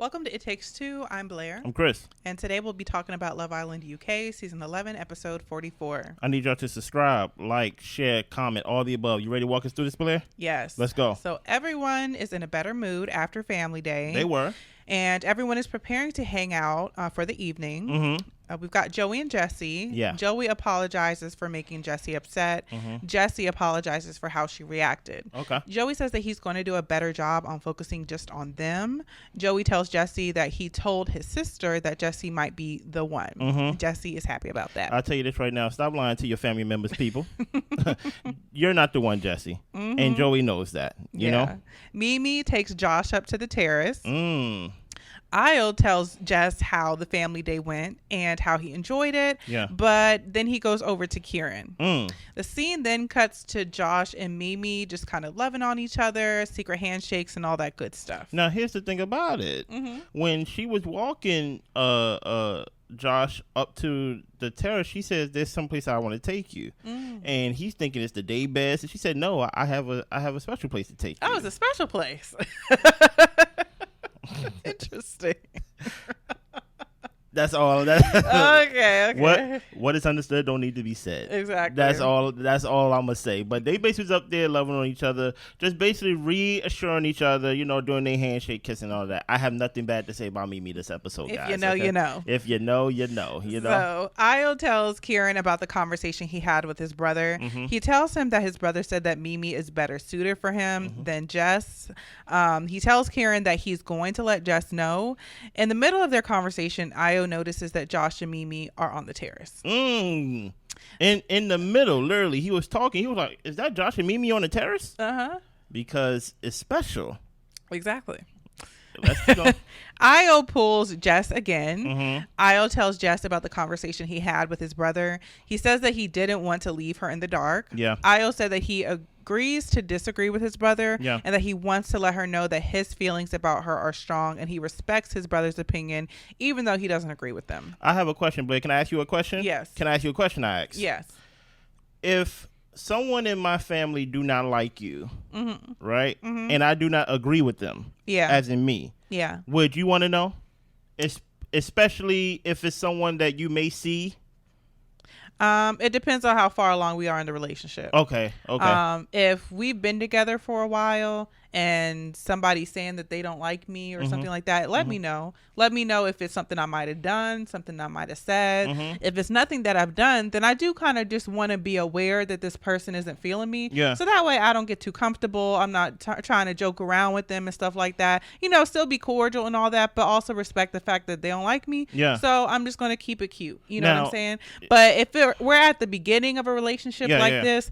Welcome to It Takes Two. I'm Blair. I'm Chris. And today we'll be talking about Love Island UK, Season 11, Episode 44. I need y'all to subscribe, like, share, comment, all the above. You ready to walk us through this, Blair? Yes. Let's go. So everyone is in a better mood after Family Day. They were. And everyone is preparing to hang out for the evening. Mm-hmm. We've got Joey and Jesse. Yeah. Joey apologizes for making Jesse upset. Mm-hmm. Jesse apologizes for how she reacted. Okay. Joey says that he's going to do a better job on focusing just on them. Joey tells Jesse that he told his sister that Jesse might be the one. Mm-hmm. Jesse is happy about that. I'll tell you this right now. Stop lying to your family members, people. You're not the one, Jesse. Mm-hmm. And Joey knows that, you know? Mimi takes Josh up to the terrace. Mm. Io tells Jess how the family day went and how he enjoyed it. Yeah. But then he goes over to Kieran. Mm. The scene then cuts to Josh and Mimi just kind of loving on each other, secret handshakes and all that good stuff. Now, here's the thing about it. Mm-hmm. When she was walking Josh up to the terrace, she says, "There's someplace I want to take you." Mm. And he's thinking it's the day best. And she said, "No, I have a special place to take you." Oh, it's a special place. Interesting. That's all. Okay. What is understood don't need to be said. Exactly. That's all I'm gonna say. But they basically was up there loving on each other, just basically reassuring each other, doing their handshake, kissing, all that. I have nothing bad to say about Mimi this episode, If guys. you know, okay? you know. If you know, you know. So Io tells Kieran about the conversation he had with his brother. Mm-hmm. He tells him that his brother said that Mimi is better suited for him than Jess. He tells Kieran that he's going to let Jess know. In the middle of their conversation, Io notices that Josh and Mimi are on the terrace. In the middle, literally, he was talking. He was like, "Is that Josh and Mimi on the terrace?" Because it's special. Exactly. Let's go. Io pulls Jess again. Mm-hmm. Io tells Jess about the conversation he had with his brother. He says that he didn't want to leave her in the dark. Yeah. Io said that he agrees to disagree with his brother, yeah, and that he wants to let her know that his feelings about her are strong and he respects his brother's opinion even though he doesn't agree with them. I have a question, Blake. Can I ask you a question? Yes. Can I ask you a question I asked? Yes. If someone in my family do not like you, Mm-hmm. right, Mm-hmm. and I do not agree with them, Yeah. as in me, Yeah. would you want to know? Especially if it's someone that you may see. It depends on how far along we are in the relationship. Okay. If we've been together for a while and somebody's saying that they don't like me or something like that, let me know. Let me know if it's something I might have done, something I might have said. If it's nothing that I've done, then I do kind of just want to be aware that this person isn't feeling me. Yeah. So that way I don't get too comfortable. I'm not trying to joke around with them and stuff like that. Still be cordial and all that, but also respect the fact that they don't like me. Yeah. So I'm just going to keep it cute. You know Now, what I'm saying? But if we're at the beginning of a relationship this,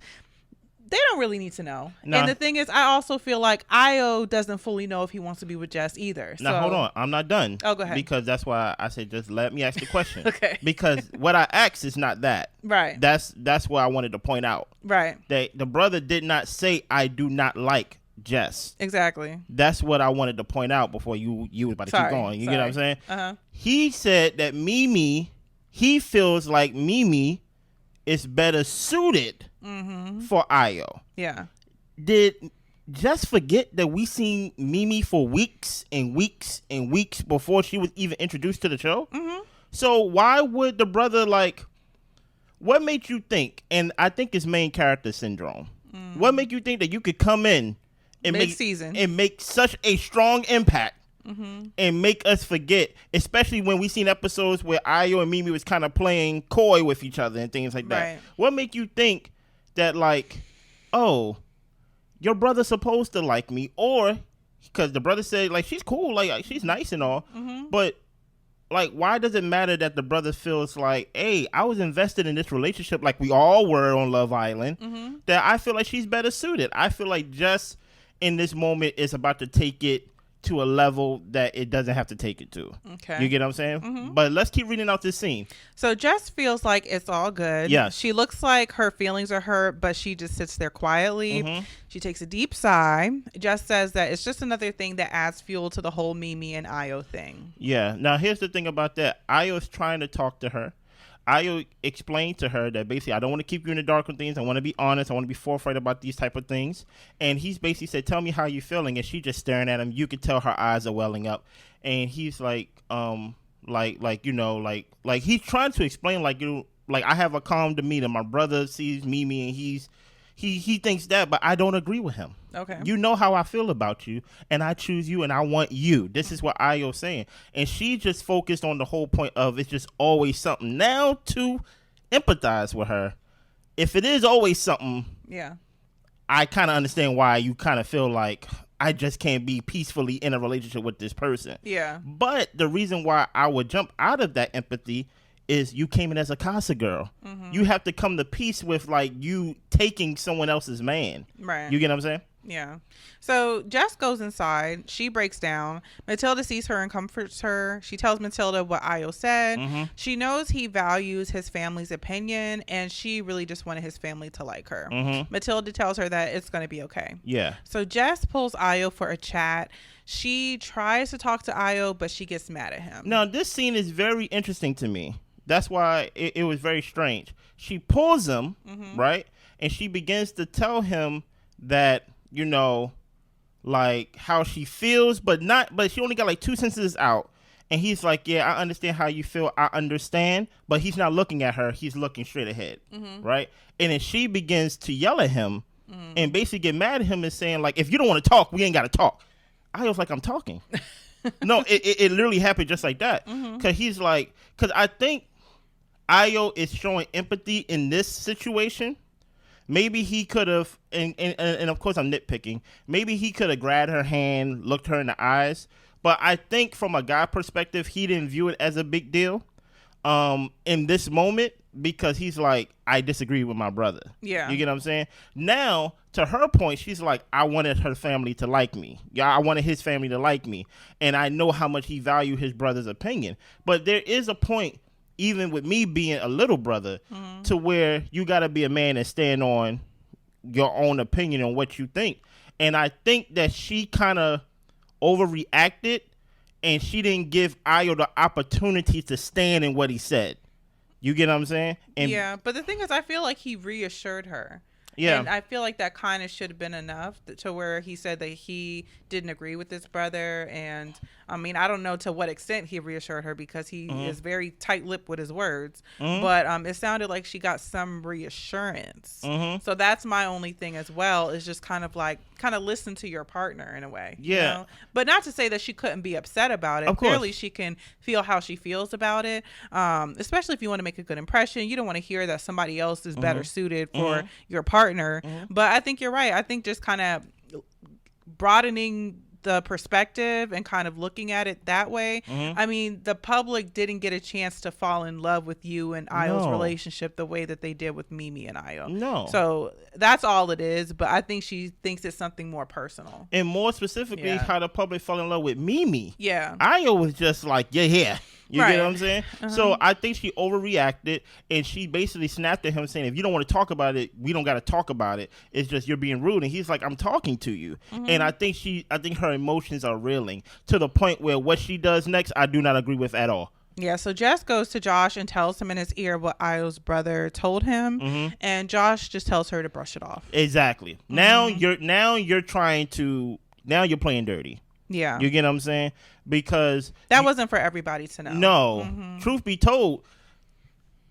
they don't really need to know. Nah. And the thing is, I also feel like Io doesn't fully know if he wants to be with Jess either. Now, hold on. I'm not done. Oh, go ahead. Because that's why I said just let me ask the question. Okay. Because what I asked is not that. Right. That's what I wanted to point out. Right. That the brother did not say, "I do not like Jess." Exactly. That's what I wanted to point out before you was about to keep going. You get what I'm saying? Uh-huh. He said that he feels like Mimi is better suited for Io. Yeah. Did Jess forget that we seen Mimi for weeks and weeks and weeks before she was even introduced to the show? So why would the brother what made you think, and I think it's main character syndrome, what made you think that you could come in and Mid-season. make such a strong impact and make us forget, especially when we seen episodes where Io and Mimi was kind of playing coy with each other and things like that. Right. What make you think that oh, your brother's supposed to like me? Or because the brother said she's cool, she's nice and all, but why does it matter that the brother feels like, hey, I was invested in this relationship like we all were on Love Island, that I feel like she's better suited. I feel like Jess in this moment is about to take it to a level that it doesn't have to take it to. Okay. You get what I'm saying? But let's keep reading out this scene. So Jess feels like it's all good. Yes. She looks like her feelings are hurt, but she just sits there quietly. She takes a deep sigh. Jess says that it's just another thing that adds fuel to the whole Mimi and Io thing. Yeah. Now, here's the thing about that. Io's trying to talk to her. Ayo explained to her that basically I don't want to keep you in the dark on things. I want to be honest. I want to be forthright about these type of things. And he's basically said, tell me how you're feeling. And she just staring at him. You could tell her eyes are welling up. And he's like he's trying to explain like I have a calm demeanor. My brother sees Mimi and he thinks that, but I don't agree with him. Okay. You know how I feel about you, and I choose you, and I want you. This is what Ayo's saying. And she just focused on the whole point of it's just always something. Now, to empathize with her, if it is always something, yeah, I kind of understand why you kind of feel like I just can't be peacefully in a relationship with this person. Yeah. But the reason why I would jump out of that empathy is you came in as a casa girl. Mm-hmm. You have to come to peace with like you taking someone else's man. Right. You get what I'm saying? Yeah. So Jess goes inside. She breaks down. Matilda sees her and comforts her. She tells Matilda what Ayo said. Mm-hmm. She knows he values his family's opinion, and she really just wanted his family to like her. Mm-hmm. Matilda tells her that it's going to be okay. Yeah. So Jess pulls Ayo for a chat. She tries to talk to Ayo, but she gets mad at him. Now, this scene is very interesting to me. That's why it was very strange. She pulls him, mm-hmm. right? And she begins to tell him that, you know, like how she feels, but she only got like 2 sentences out. And he's like, yeah, I understand how you feel. I understand. But he's not looking at her. He's looking straight ahead. Mm-hmm. Right. And then she begins to yell at him and basically get mad at him and saying, like, if you don't want to talk, we ain't got to talk. I was like, I'm talking. No, it literally happened just like that. Because he's like, because I think Ayo is showing empathy in this situation. Maybe he could have, and of course I'm nitpicking, maybe he could have grabbed her hand, looked her in the eyes. But I think from a guy perspective, he didn't view it as a big deal in this moment because he's like, I disagree with my brother. Yeah. You get what I'm saying? Now, to her point, she's like, I wanted her family to like me. Yeah, I wanted his family to like me. And I know how much he valued his brother's opinion. But there is a point, even with me being a little brother, to where you got to be a man and stand on your own opinion on what you think. And I think that she kind of overreacted and she didn't give Ayo the opportunity to stand in what he said. You get what I'm saying? And yeah, but the thing is, I feel like he reassured her. Yeah. And I feel like that kind of should have been enough to where he said that he didn't agree with his brother. And I mean, I don't know to what extent he reassured her because he is very tight-lipped with his words. But it sounded like she got some reassurance. So that's my only thing as well, is just kind of listen to your partner in a way. Yeah. You know? But not to say that she couldn't be upset about it. Of course. Clearly, she can feel how she feels about it. Especially if you want to make a good impression. You don't want to hear that somebody else is better suited for your partner. But I think you're right. I think just kind of broadening the perspective and kind of looking at it that way. I mean, the public didn't get a chance to fall in love with you and Ayo's relationship the way that they did with Mimi and Ayo. No. So that's all it is. But I think she thinks it's something more personal. And more specifically, how the public fell in love with Mimi. Yeah. Ayo was just like, yeah. You get what I'm saying? So I think she overreacted and she basically snapped at him saying, if you don't want to talk about it, we don't got to talk about it. It's just you're being rude. And he's like, I'm talking to you. And I think her emotions are reeling to the point where what she does next, I do not agree with at all. Yeah, so Jess goes to Josh and tells him in his ear what Ayo's brother told him, and Josh just tells her to brush it off. Exactly. Now you're playing dirty. Yeah. You get what I'm saying? Because that wasn't for everybody to know. No. Truth be told,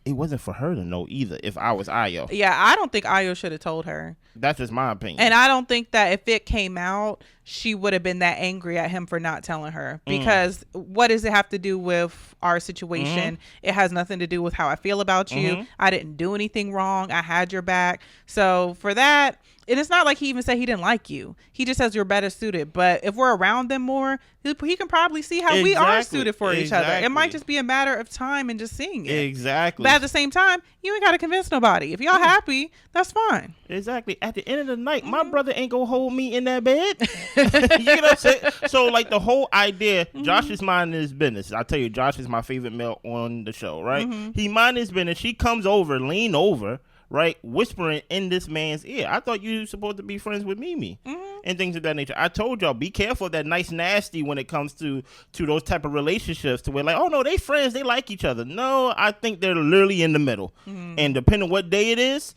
it wasn't for her to know either if I was Ayo. Yeah, I don't think Ayo should have told her. That's just my opinion. And I don't think that if it came out, she would have been that angry at him for not telling her. Because what does it have to do with our situation? It has nothing to do with how I feel about you. I didn't do anything wrong. I had your back. So for that, and it's not like he even said he didn't like you. He just says you're better suited. But if we're around them more, he can probably see how we are suited for each other. It might just be a matter of time and just seeing it. Exactly. But at the same time, you ain't got to convince nobody. If y'all happy, that's fine. Exactly. At the end of the night, my brother ain't gonna hold me in that bed. You know what I'm saying? So like the whole idea, Josh is minding his business. I tell you, Josh is my favorite male on the show, right? He minding his business. She comes over, lean over, right, whispering in this man's ear. I thought you were supposed to be friends with Mimi. and things of that nature. I told y'all, be careful of that nice nasty when it comes to those type of relationships to where like, oh no, they friends, they like each other. No, I think they're literally in the middle. And depending on what day it is,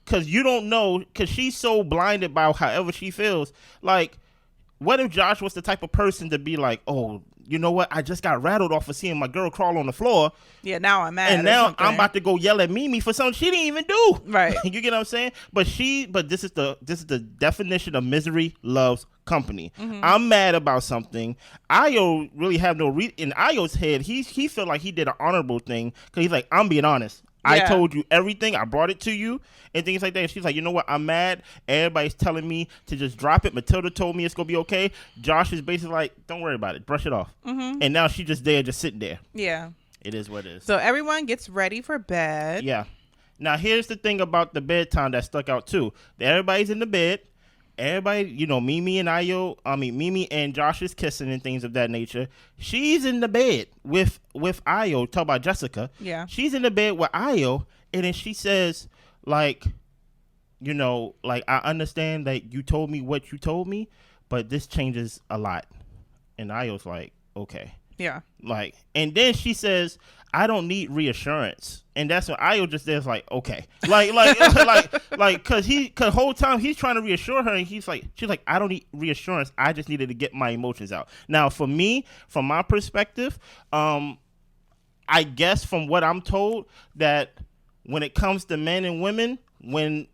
because you don't know, because she's so blinded by however she feels. Like, what if Josh was the type of person to be like, oh, you know what? I just got rattled off of seeing my girl crawl on the floor. Yeah, now I'm mad. And now I'm about to go yell at Mimi for something she didn't even do. Right. You get what I'm saying? But this is the definition of misery loves company. I'm mad about something. Ayo really have no in Ayo's head. He felt like he did an honorable thing because he's like, I'm being honest. I told you everything. I brought it to you and things like that. And she's like, you know what? I'm mad. Everybody's telling me to just drop it. Matilda told me it's going to be okay. Josh is basically like, don't worry about it. Brush it off. And now she's just there, just sitting there. Yeah. It is what it is. So everyone gets ready for bed. Yeah. Now, here's the thing about the bedtime that stuck out, too. Everybody's in the bed. Everybody, you know, Mimi and Josh is kissing and things of that nature. She's in the bed with Ayo. Talk about Jessica. Yeah. She's in the bed with Ayo, and then she says, like, you know, like, I understand that you told me what you told me, but this changes a lot. And Ayo's like, okay. Yeah. Like, and then she says, I don't need reassurance. And that's when Ayo just there's like, okay. Like, cause whole time he's trying to reassure her and she's like, I don't need reassurance. I just needed to get my emotions out. Now, for me, from my perspective, I guess from what I'm told that when it comes to men and women, when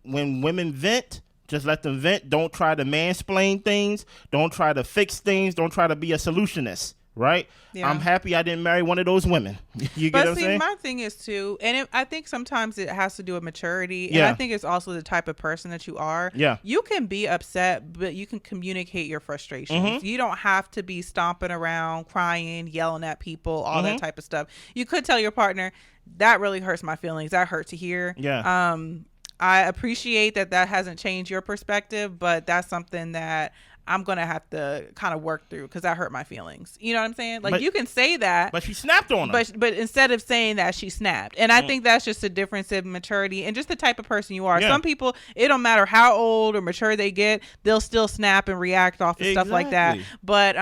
women vent, just let them vent. Don't try to mansplain things. Don't try to fix things. Don't try to be a solutionist. Right? Yeah. I'm happy I didn't marry one of those women. You get what I'm saying? My thing is too, and I think sometimes it has to do with maturity, and I think it's also the type of person that you are. Yeah. You can be upset, but you can communicate your frustrations. You don't have to be stomping around, crying, yelling at people, all that type of stuff. You could tell your partner, that really hurts my feelings. That hurt to hear. Yeah. I appreciate that hasn't changed your perspective, but that's something that I'm going to have to kind of work through because that hurt my feelings. You know what I'm saying? Like, you can say that. But she snapped on him. But instead of saying that, she snapped. And I think that's just a difference in maturity and just the type of person you are. Yeah. Some people, it don't matter how old or mature they get, they'll still snap and react off of stuff like that. But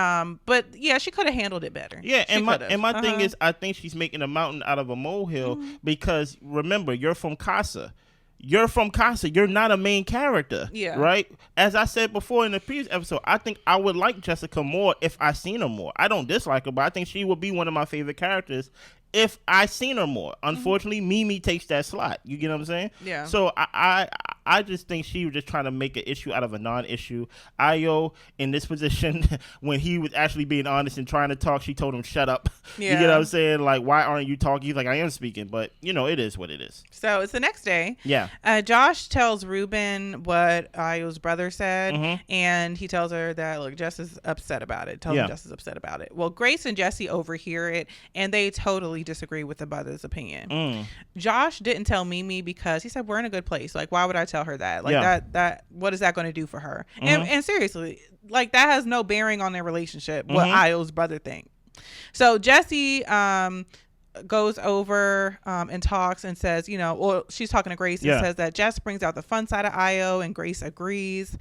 yeah, she could have handled it better. Yeah, and my thing is, I think she's making a mountain out of a molehill because, remember, you're from Casa. You're from Casa. You're not a main character. Yeah. Right? As I said before in the previous episode, I think I would like Jessica more if I seen her more. I don't dislike her, but I think she would be one of my favorite characters if I seen her more. Unfortunately, Mimi takes that slot. You get what I'm saying? Yeah. So I just think she was just trying to make an issue out of a non-issue. Ayo, in this position, when he was actually being honest and trying to talk, she told him, shut up. Yeah. You get what I'm saying? Like, why aren't you talking? He's like, I am speaking. But, you know, it is what it is. So it's the next day. Yeah. Josh tells Ruben what Ayo's brother said. And he tells her that, look, Jess is upset about it. Tell him Jess is upset about it. Well, Grace and Jesse overhear it, and they totally disagree with the brother's opinion. Josh didn't tell Mimi because he said, we're in a good place. Like, why would I tell her that? Like, that what is that going to do for her? And seriously, like, that has no bearing on their relationship, what Ayo's brother think. So Jesse goes over and talks and says, you know, well, she's talking to Grace and says that Jess brings out the fun side of Ayo, and Grace agrees.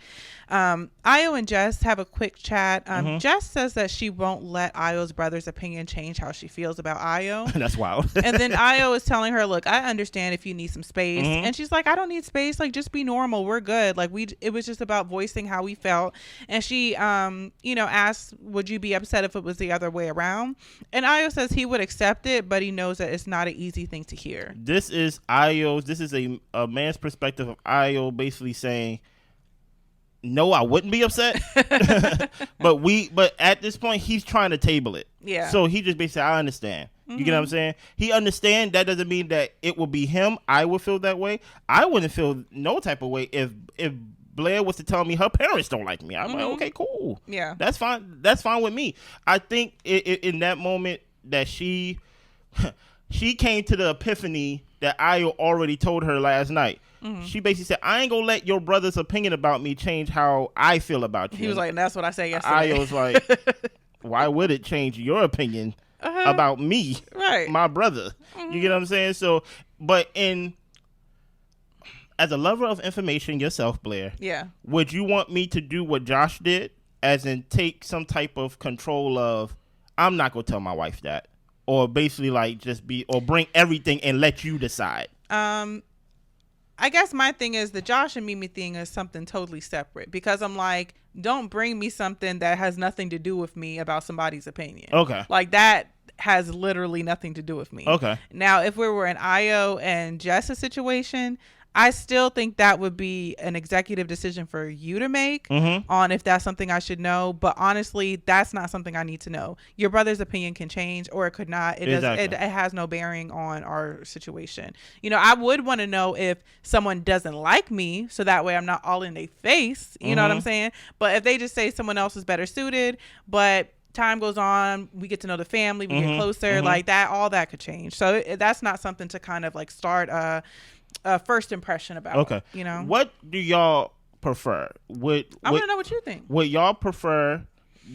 Ayo and Jess have a quick chat. Jess says that she won't let Ayo's brother's opinion change how she feels about Ayo. That's wild. And then Ayo is telling her, look, I understand if you need some space. And she's like, I don't need space. Like, just be normal. We're good. Like, it was just about voicing how we felt. And she, you know, asked, would you be upset if it was the other way around? And Ayo says he would accept it, but he knows that it's not an easy thing to hear. This is a man's perspective of Ayo basically saying, no, I wouldn't be upset. but at this point he's trying to table it. Yeah. So he just basically, I understand. You get what I'm saying? He understand. That doesn't mean that it will be him. I would feel that way. I wouldn't feel no type of way if Blair was to tell me her parents don't like me. I'm like, okay, cool. Yeah. That's fine. That's fine with me. I think in that moment that she came to the epiphany that Ayo already told her last night. She basically said, I ain't gonna let your brother's opinion about me change how I feel about you. He was like, that's what I said yesterday. Ayo was like, why would it change your opinion about me, my brother? You get what I'm saying? So, but as a lover of information yourself, Blair. Yeah. Would you want me to do what Josh did, as in take some type of control of, I'm not gonna tell my wife that, or basically like just be, or bring everything and let you decide? I guess my thing is the Josh and Mimi thing is something totally separate, because I'm like, don't bring me something that has nothing to do with me about somebody's opinion. Okay. Like that has literally nothing to do with me. Okay. Now, if we were in Io and Jess's situation, I still think that would be an executive decision for you to make on if that's something I should know. But honestly, that's not something I need to know. Your brother's opinion can change or it could not. It Exactly. it has no bearing on our situation. You know, I would want to know if someone doesn't like me, so that way I'm not all in their face. You know what I'm saying? But if they just say someone else is better suited, but time goes on, we get to know the family, we get closer, like that, all that could change. So that's not something to kind of like start a first impression about. Okay. You know, what do y'all prefer? I want to know what you think. Would y'all prefer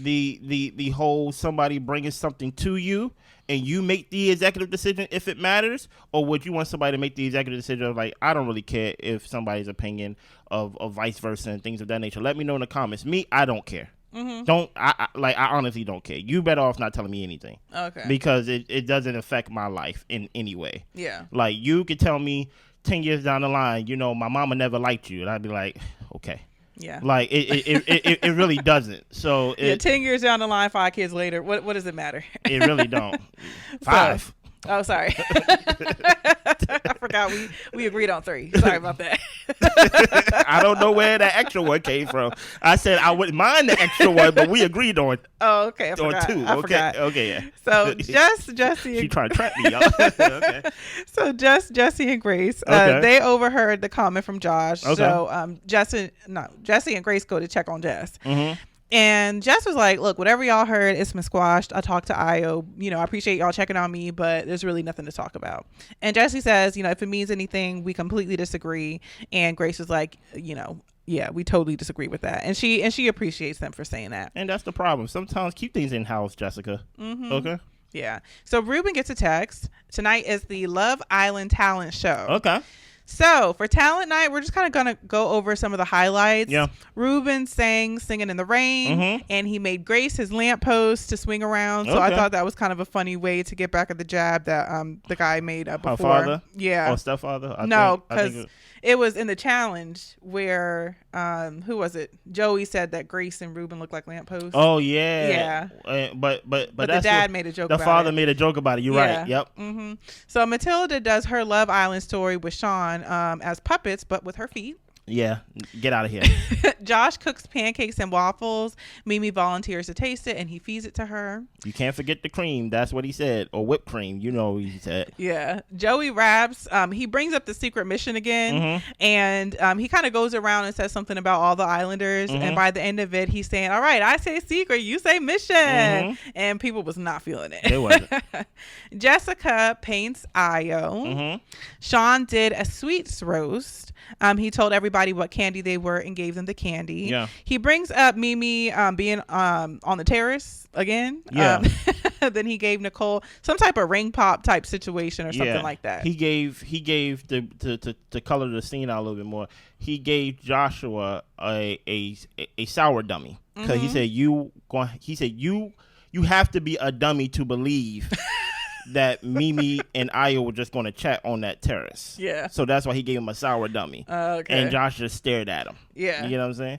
the whole somebody bringing something to you and you make the executive decision if it matters, or would you want somebody to make the executive decision of like, I don't really care if somebody's opinion of vice versa and things of that nature? Let me know in the comments. Me, I don't care. I honestly don't care. You better off not telling me anything. Okay. Because it doesn't affect my life in any way. Yeah. Like, you could tell me 10 years down the line, you know, my mama never liked you, and I'd be like, okay. Yeah. Like, it really doesn't. So 10 years down the line, 5 kids later, what does it matter? It really don't. 5. Oh, sorry. I forgot we agreed on 3. Sorry about that. I don't know where that extra one came from. I said I wouldn't mind the extra one, but we agreed on. Oh, okay. I forgot. 2. Okay, yeah. So Jesse, she trying to trap me, y'all. Okay. So Jesse and Grace, they overheard the comment from Josh. Okay. So Jesse and Grace go to check on Jess. And Jess was like, look, whatever y'all heard, it's been squashed. I talked to Io. You know, I appreciate y'all checking on me, but there's really nothing to talk about. And Jesse says, you know, if it means anything, we completely disagree. And Grace was like, you know, yeah, we totally disagree with that. And she appreciates them for saying that. And that's the problem. Sometimes keep things in-house, Jessica. Okay? Yeah. So Ruben gets a text. Tonight is the Love Island talent show. Okay. So for talent night, we're just kind of going to go over some of the highlights. Yeah. Ruben sang Singing in the Rain, and he made Grace his lamppost to swing around. So I thought that was kind of a funny way to get back at the jab that the guy made before. Her father? Yeah. Or stepfather? No, because it was in the challenge where, who was it? Joey said that Grace and Ruben look like lampposts. Oh, yeah. Yeah. But the dad made a joke about it. The father made a joke about it. You're right. Yep. So Matilda does her Love Island story with Sean as puppets, but with her feet. Yeah, get out of here. Josh cooks pancakes and waffles. Mimi volunteers to taste it, and he feeds it to her. You can't forget the cream. That's what he said. Or whipped cream. You know what he said. Yeah. Joey raps. He brings up the secret mission again, and he kind of goes around and says something about all the islanders, and by the end of it, he's saying, all right, I say secret, you say mission. And people was not feeling it. They wasn't. Jessica paints Io. Sean did a sweets roast. He told everybody what candy they were and gave them the candy. Yeah. He brings up Mimi being on the terrace again. Yeah. Then he gave Nicole some type of ring pop type situation or something like that. He gave to color the scene out a little bit more. He gave Joshua a sour dummy because he said you have to be a dummy to believe that Mimi and Io were just going to chat on that terrace. Yeah. So that's why he gave him a sour dummy. Okay. And Josh just stared at him. Yeah. You know what I'm saying?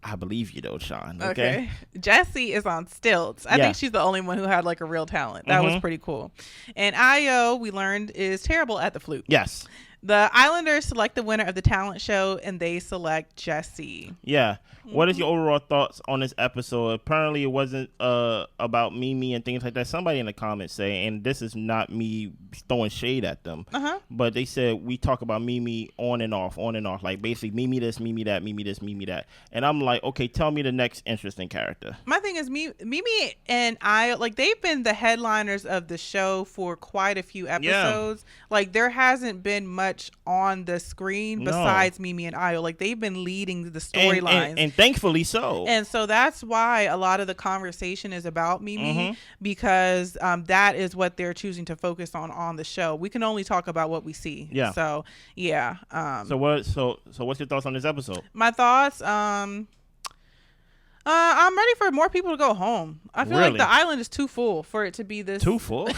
I believe you though, Sean. Okay. Jessie is on stilts. I think she's the only one who had like a real talent. That was pretty cool. And Io, we learned, is terrible at the flute. Yes. The Islanders select the winner of the talent show, and they select Jessie. Yeah. What is your overall thoughts on this episode? Apparently, it wasn't about Mimi and things like that. Somebody in the comments say, and this is not me throwing shade at them, but they said we talk about Mimi on and off. Like, basically, Mimi this, Mimi that, Mimi this, Mimi that. And I'm like, okay, tell me the next interesting character. My thing is, Mimi and I, like, they've been the headliners of the show for quite a few episodes. Yeah. Like, there hasn't been much much on the screen besides Mimi and Ayo. Like, they've been leading the storylines, and thankfully so. And so that's why a lot of the conversation is about Mimi, because that is what they're choosing to focus on the show. We can only talk about what we see. Yeah. So yeah. So what's your thoughts on this episode? My thoughts. I'm ready for more people to go home. I feel like the island is too full for it to be this. Too full?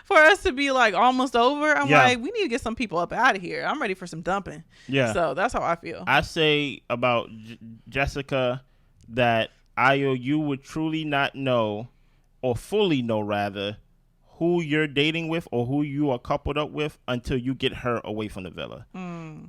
For us to be like almost over. I'm like, we need to get some people up out of here. I'm ready for some dumping. Yeah. So that's how I feel. I say about Jessica that Ayo, you would truly not know, or fully know rather, who you're dating with or who you are coupled up with until you get her away from the villa.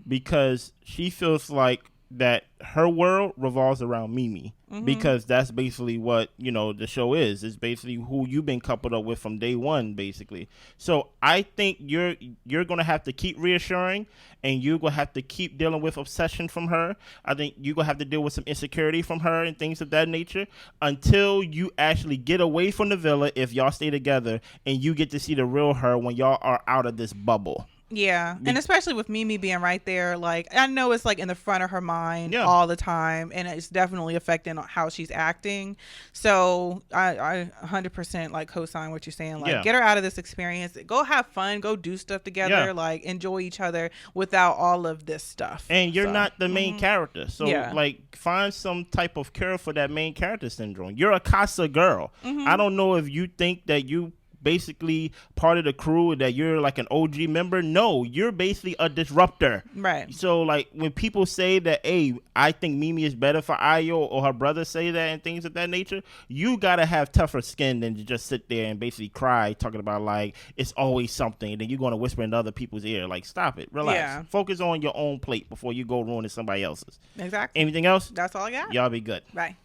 Because she feels like that her world revolves around Mimi, because that's basically what, you know, the show is. It's basically who you've been coupled up with from day one, basically. So I think you're gonna have to keep reassuring, and you're gonna have to keep dealing with obsession from her. I think you're gonna have to deal with some insecurity from her and things of that nature until you actually get away from the villa, if y'all stay together, and you get to see the real her when y'all are out of this bubble. Yeah, and especially with Mimi being right there, like, I know it's like in the front of her mind all the time, and it's definitely affecting how she's acting. So I 100% like co-sign what you're saying. Like, get her out of this experience. Go have fun. Go do stuff together. Like, enjoy each other without all of this stuff. And you're not the main character, so like, find some type of cure for that main character syndrome. You're a Casa girl. I don't know if you think that you basically part of the crew, that you're like an OG member. No, you're basically a disruptor. Right. So like, when people say that, hey, I think Mimi is better for Ayo, or her brother say that and things of that nature, you gotta have tougher skin than to just sit there and basically cry talking about like it's always something, and then you're gonna whisper in other people's ear. Like, stop it, relax, focus on your own plate before you go ruining somebody else's. Exactly. Anything else? That's all I got. Y'all be good. Bye.